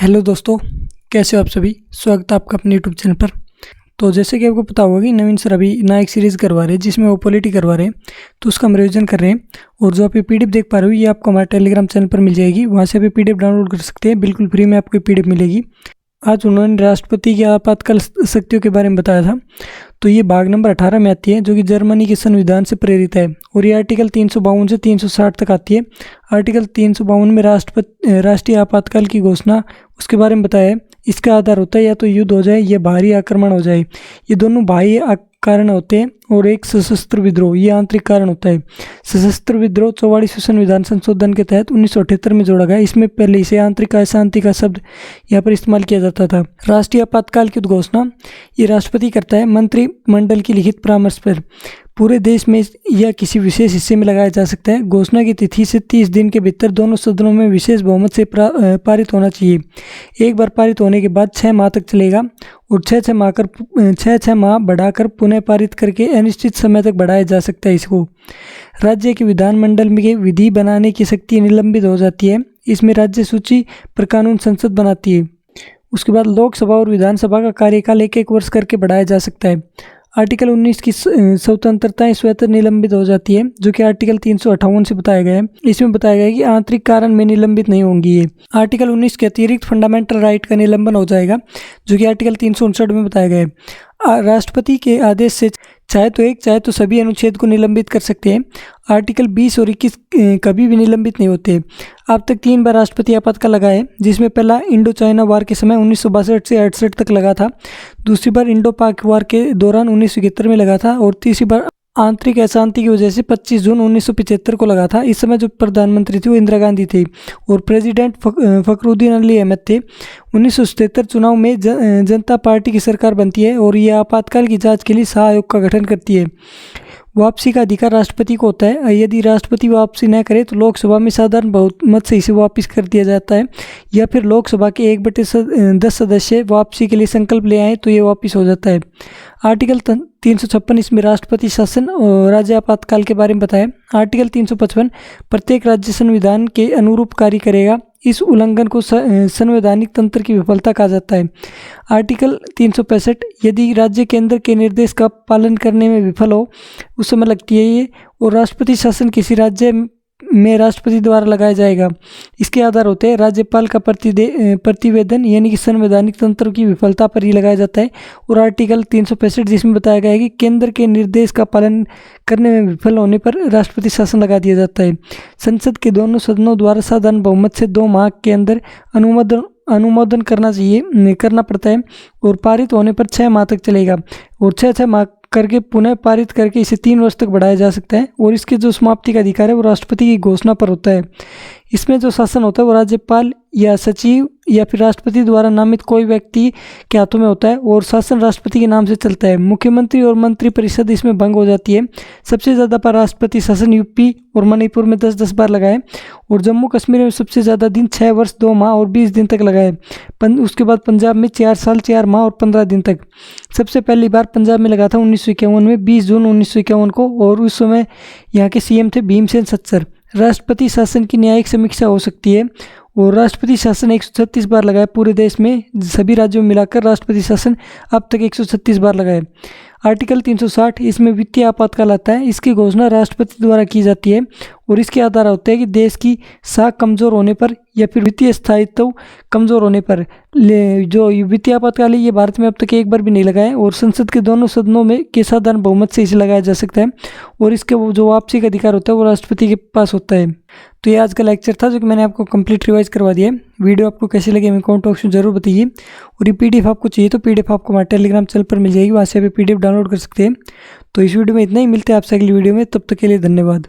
Hello दोस्तों, कैसे हो आप सभी। स्वागत है आपका अपने यूट्यूब चैनल पर। तो जैसे कि आपको पता होगा कि नवीन सर अभी नया एक सीरीज़ करवा रहे हैं जिसमें वो पॉलिटी करवा रहे हैं, तो उसका हम रिवीजन कर रहे हैं। और जो आप ये पीडीएफ देख पा रहे हो ये आपको हमारे टेलीग्राम चैनल पर मिल जाएगी, वहाँ से आप पीडीएफ डाउनलोड कर सकते हैं, बिल्कुल फ्री में आपको पीडीएफ मिलेगी। आज उन्होंने राष्ट्रपति की आपातकाल शक्तियों के बारे में बताया था। तो ये भाग नंबर 18 में आती है, जो कि जर्मनी के संविधान से प्रेरित है। और ये आर्टिकल 352 से 360 तक आती है। आर्टिकल 352 में राष्ट्रीय आपातकाल की घोषणा उसके बारे में बताया है। इसका आधार होता है या तो युद्ध हो जाए या बाहरी आक्रमण हो जाए, ये दोनों बाह्य कारण होते हैं। और एक सशस्त्र विद्रोह, ये आंतरिक कारण होता है। सशस्त्र विद्रोह 44वें संविधान संशोधन के तहत 1978 में जोड़ा गया। इसमें पहले इसे आंतरिक अशांति का शब्द यहाँ पर इस्तेमाल किया जाता था। राष्ट्रीय आपातकाल की घोषणा ये राष्ट्रपति करता है मंत्रिमंडल की लिखित परामर्श पर। पूरे देश में या किसी विशेष हिस्से में लगाया जा सकता है। घोषणा की तिथि से 30 दिन के भीतर दोनों सदनों में विशेष बहुमत से पारित होना चाहिए। एक बार पारित होने के बाद 6 माह तक चलेगा और 6 माह बढ़ाकर पुनः पारित करके अनिश्चित समय तक बढ़ाया जा सकता है इसको। राज्य के विधानमंडल में विधि बनाने की शक्ति निलंबित हो जाती है। इसमें राज्य सूची पर कानून संसद बनाती है। उसके बाद लोकसभा और विधानसभा का कार्यकाल 1-1 वर्ष करके बढ़ाया जा सकता है। आर्टिकल 19 की स्वतंत्रताएं स्वतः निलंबित हो जाती है, जो कि आर्टिकल 358 से बताया गया है। इसमें बताया गया है कि आंतरिक कारण में निलंबित नहीं होंगी ये। आर्टिकल 19 के अतिरिक्त फंडामेंटल राइट का निलंबन हो जाएगा, जो कि आर्टिकल 359 में बताया गया है। राष्ट्रपति के आदेश से चाहे तो सभी अनुच्छेद को निलंबित कर सकते हैं। आर्टिकल 20 और 21 कभी भी निलंबित नहीं होते। अब तक 3 बार राष्ट्रपति आपातकाल लगा है, जिसमें पहला इंडो चाइना वार के समय 1962 से 68 तक लगा था। दूसरी बार इंडो पाक वार के दौरान 1971 में लगा था। और तीसरी बार आंतरिक अशांति की वजह से 25 जून 1975 को लगा था। इस समय जो प्रधानमंत्री थे वो इंदिरा गांधी थे और प्रेसिडेंट फखरुद्दीन अली अहमद थे। 1977 चुनाव में जनता पार्टी की सरकार बनती है और यह आपातकाल की जांच के लिए सह आयोग का गठन करती है। वापसी का अधिकार राष्ट्रपति को होता है। यदि राष्ट्रपति वापसी न करे तो लोकसभा में साधारण बहुमत से इसे वापस कर दिया जाता है, या फिर लोकसभा के 1/10 सदस्य वापसी के लिए संकल्प ले आए तो ये वापस हो जाता है। आर्टिकल 356 इसमें राष्ट्रपति शासन और राज्य आपातकाल के बारे में बताया। आर्टिकल 355 प्रत्येक राज्य संविधान के अनुरूप कार्य करेगा। इस उल्लंघन को संवैधानिक तंत्र की विफलता कहा जाता है। आर्टिकल 365 यदि राज्य केंद्र के निर्देश का पालन करने में विफल हो उस समय लगती है ये। और राष्ट्रपति शासन किसी राज्य में राष्ट्रपति द्वारा लगाया जाएगा। इसके आधार होते हैं राज्यपाल का प्रतिवेदन, यानी कि संवैधानिक तंत्र की विफलता पर ही लगाया जाता है। और आर्टिकल 365 जिसमें बताया गया है कि केंद्र के निर्देश का पालन करने में विफल होने पर राष्ट्रपति शासन लगा दिया जाता है। संसद के दोनों सदनों द्वारा साधारण बहुमत से 2 माह के अंदर अनुमोदन करना पड़ता है और पारित होने पर 6 माह तक चलेगा। और 6 माह करके पुनः पारित करके इसे 3 वर्ष तक बढ़ाया जा सकता है। और इसके जो समाप्ति का अधिकार है वो राष्ट्रपति की घोषणा पर होता है। इसमें जो शासन होता है वो राज्यपाल या सचिव या फिर राष्ट्रपति द्वारा नामित कोई व्यक्ति के हाथों में होता है और शासन राष्ट्रपति के नाम से चलता है। मुख्यमंत्री और मंत्रिपरिषद इसमें भंग हो जाती है। सबसे ज़्यादा बार राष्ट्रपति शासन यूपी और मणिपुर में 10-10 बार लगाए और जम्मू कश्मीर में सबसे ज़्यादा दिन 6 वर्ष 2 माह और 20 दिन तक लगाए। उसके बाद पंजाब में 4 साल 4 माह और 15 दिन तक। सबसे पहली बार पंजाब में लगा था 1951 में 20 जून 1951 को, और उस समय यहाँ के सीएम थे भीमसेन सच्चर। राष्ट्रपति शासन की न्यायिक समीक्षा हो सकती है और राष्ट्रपति शासन 136 बार लगाए पूरे देश में। सभी राज्यों में मिलाकर राष्ट्रपति शासन अब तक 136 बार लगाए। आर्टिकल 360 इसमें वित्तीय आपातकाल आता है। इसकी घोषणा राष्ट्रपति द्वारा की जाती है और इसके आधार होते हैं कि देश की साख कमज़ोर होने पर या फिर वित्तीय स्थायित्व कमज़ोर होने पर। जो वित्तीय आपातकाल है ये भारत में अब तक एक बार भी नहीं लगा है और संसद के दोनों सदनों में के साधारण बहुमत से इसे लगाया जा सकता है। और इसके जो वापसी का अधिकार होता है वो राष्ट्रपति के पास होता है। तो ये आज का लेक्चर था जो कि मैंने आपको कंप्लीट रिवाइज करवा दिया है। वीडियो आपको कैसे लगे हमें कमेंट बॉक्स में जरूर बताइए। और ये पीडीएफ आपको चाहिए तो पीडीएफ आपको हमारे टेलीग्राम चैनल पर मिल जाएगी, वहाँ से आप पीडीएफ डाउनलोड कर सकते हैं। तो इस वीडियो में इतना ही, मिलते हैं आपसे अगली वीडियो में। तब तक के लिए धन्यवाद।